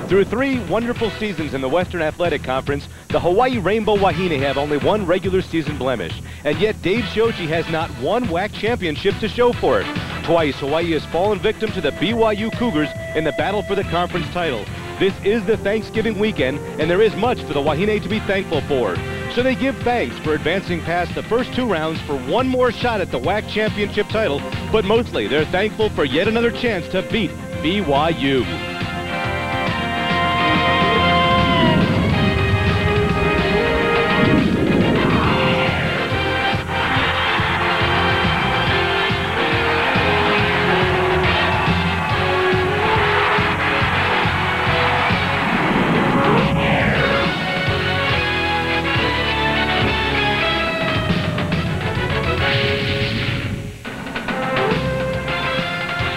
Through 3 wonderful seasons in the Western Athletic Conference, the Hawaii Rainbow Wahine have only 1 regular season blemish. And yet Dave Shoji has not 1 WAC championship to show for it. Twice, Hawaii has fallen victim to the BYU Cougars in the battle for the conference title. This is the Thanksgiving weekend, and there is much for the Wahine to be thankful for. So they give thanks for advancing past the first 2 rounds for 1 more shot at the WAC championship title, but mostly they're thankful for yet another chance to beat BYU.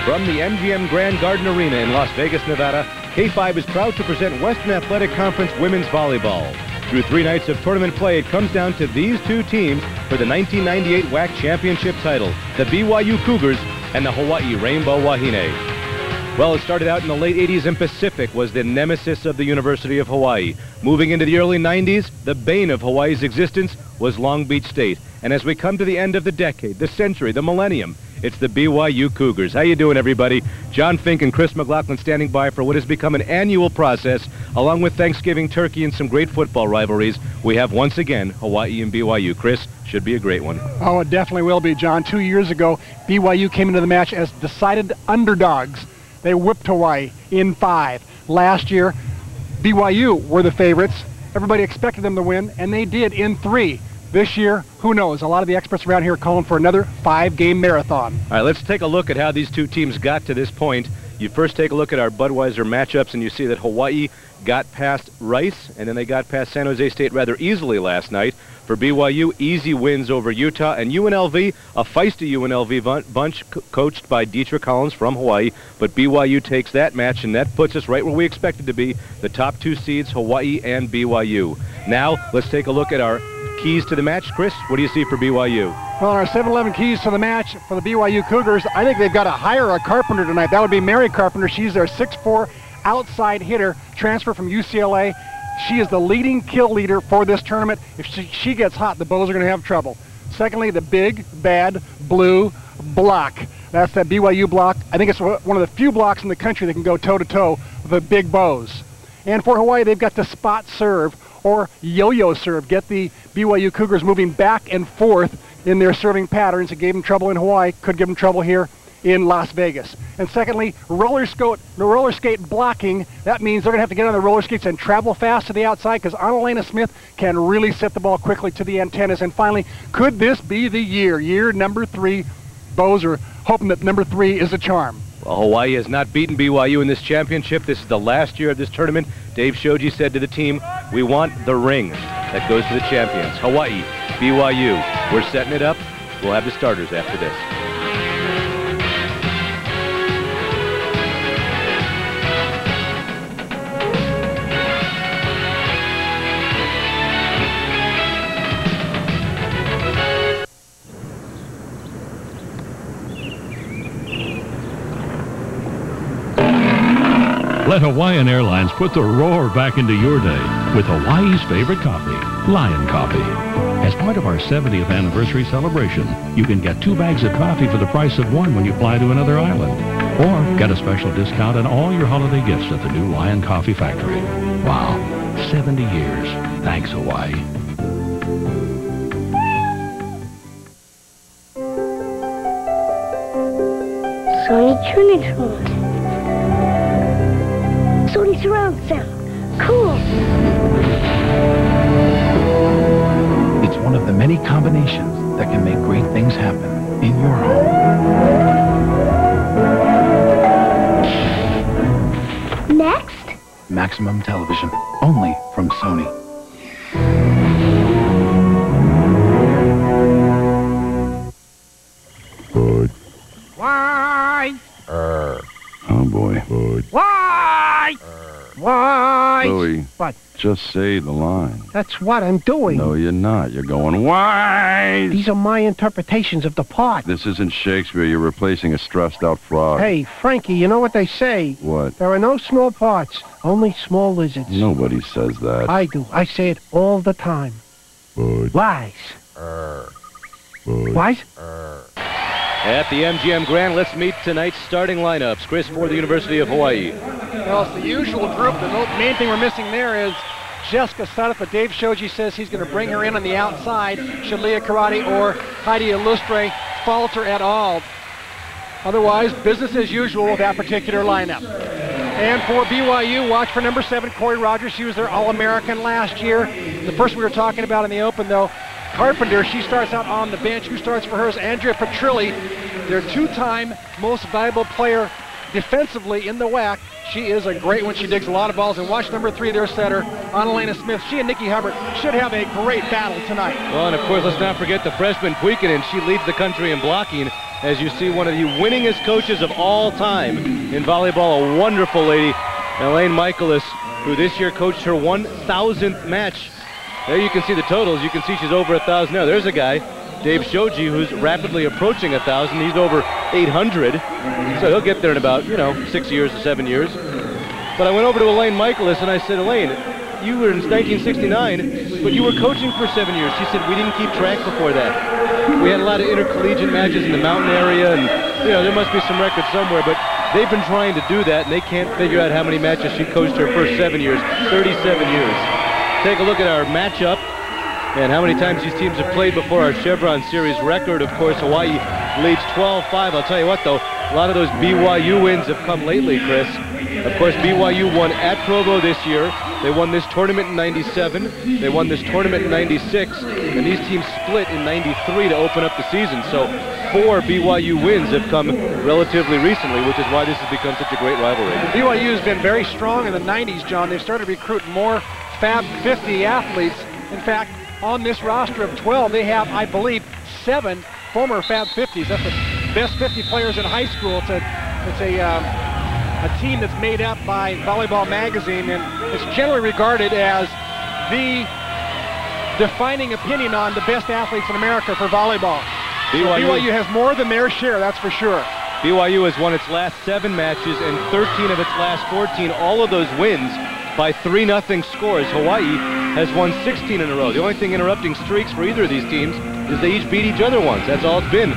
From the MGM Grand Garden Arena in Las Vegas, Nevada, K5 is proud to present Western Athletic Conference Women's Volleyball. Through 3 nights of tournament play, it comes down to these 2 teams for the 1998 WAC championship title, the BYU Cougars and the Hawaii Rainbow Wahine. Well, it started out in the late 80s, and Pacific was the nemesis of the University of Hawaii. Moving into the early 90s, the bane of Hawaii's existence was Long Beach State. And as we come to the end of the decade, the century, the millennium, it's the BYU Cougars. How you doing, everybody? John Fink and Chris McLaughlin standing by for what has become an annual process. Along with Thanksgiving turkey and some great football rivalries, we have once again Hawaii and BYU. Chris, should be a great one. Oh, it definitely will be, John. 2 years ago, BYU came into the match as decided underdogs. They whipped Hawaii in 5. Last year, BYU were the favorites. Everybody expected them to win, and they did in 3. This year, who knows? A lot of the experts around here are calling for another 5-game marathon. All right, let's take a look at how these 2 teams got to this point. You first take a look at our Budweiser matchups, and you see that Hawaii got past Rice, and then they got past San Jose State rather easily last night. For BYU, easy wins over Utah, and UNLV, a feisty UNLV bunch coached by Dietrich Collins from Hawaii. But BYU takes that match, and that puts us right where we expected to be, the top 2 seeds, Hawaii and BYU. Now, let's take a look at our keys to the match. Chris, what do you see for BYU? Well, our 7-11 keys to the match for the BYU Cougars, I think they've got to hire a Carpenter tonight. That would be Mary Carpenter. She's their 6'4" outside hitter, transfer from UCLA. She is the leading kill leader for this tournament. If she gets hot, the Bows are going to have trouble. Secondly, the big, bad, blue block. That's that BYU block. I think it's one of the few blocks in the country that can go toe-to-toe with the big Bows. And for Hawaii, they've got the spot serve or yo-yo serve. Get the BYU Cougars moving back and forth in their serving patterns. It gave them trouble in Hawaii, could give them trouble here in Las Vegas. And secondly, roller skate blocking. That means they're going to have to get on the roller skates and travel fast to the outside, because Annalena Smith can really set the ball quickly to the antennas. And finally, could this be the year number 3? Bows are hoping that number 3 is a charm. Well, Hawaii has not beaten BYU in this championship. This is the last year of this tournament. Dave Shoji said to the team, we want the ring that goes to the champions. Hawaii, BYU, we're setting it up. We'll have the starters after this. Let Hawaiian Airlines put the roar back into your day with Hawaii's favorite coffee, Lion Coffee. As part of our 70th anniversary celebration, you can get 2 bags of coffee for the price of 1 when you fly to another island. Or get a special discount on all your holiday gifts at the new Lion Coffee Factory. Wow, 70 years. Thanks, Hawaii. Sony Trinitron. Sony surround sound. Cool. It's one of the many combinations that can make great things happen in your home. Next? Maximum Television, only from Sony. Bud. Why? Oh boy. Bud. Why? Why? Louie. What? Just say the line. That's what I'm doing. No, you're not. You're going, wise! These are my interpretations of the part. This isn't Shakespeare. You're replacing a stressed-out frog. Hey, Frankie, you know what they say? What? There are no small parts, only small lizards. Nobody says that. I do. I say it all the time. Bud. Lies. Bud. Lies? At the MGM Grand, let's meet tonight's starting lineups. Chris, for the University of Hawaii. Well, it's the usual group. The main thing we're missing there is Jessica Suddeth, but Dave Shoji says he's going to bring her in on the outside should Leah Karate or Heidi Illustre falter at all. Otherwise, business as usual with that particular lineup. And for BYU, watch for number 7, Corey Rogers. She was their All-American last year. The person we were talking about in the Open, though, Carpenter, she starts out on the bench. Who starts for her is Andrea Petrilli, their 2-time most valuable player defensively in the WAC. She is a great one. She digs a lot of balls. And watch number 3, their setter, Annalena Smith. She and Nikki Hubbard should have a great battle tonight. Well, and of course, let's not forget the freshman Puikinen. She leads the country in blocking. As you see, one of the winningest coaches of all time in volleyball, a wonderful lady, Elaine Michaelis, who this year coached her 1,000th match. There you can see the totals. You can see she's over 1,000 now. There's a guy, Dave Shoji, who's rapidly approaching 1,000. He's over 800. So he'll get there in about, 6 years to 7 years. But I went over to Elaine Michaelis and I said, Elaine, you were in 1969, but you were coaching for 7 years. She said, we didn't keep track before that. We had a lot of intercollegiate matches in the mountain area, and, there must be some records somewhere, but they've been trying to do that, and they can't figure out how many matches she coached her first 7 years, 37 years. Take a look at our matchup and how many times these teams have played before our Chevron Series record. Of course, Hawaii leads 12-5. I'll tell you what, though, a lot of those BYU wins have come lately, Chris. Of course, BYU won at Provo this year. They won this tournament in 97. They won this tournament in 96. And these teams split in 93 to open up the season. So 4 BYU wins have come relatively recently, which is why this has become such a great rivalry. BYU has been very strong in the 90s, John. They've started recruiting more Fab 50 athletes. In fact, on this roster of 12, they have, I believe, 7 former Fab 50s. That's the best 50 players in high school. It's a team that's made up by Volleyball Magazine, and it's generally regarded as the defining opinion on the best athletes in America for volleyball. BYU has more than their share, that's for sure. BYU has won its last 7 matches and 13 of its last 14. All of those wins by 3-0 scores. Hawaii has won 16 in a row. The only thing interrupting streaks for either of these teams is they each beat each other once. That's all it's been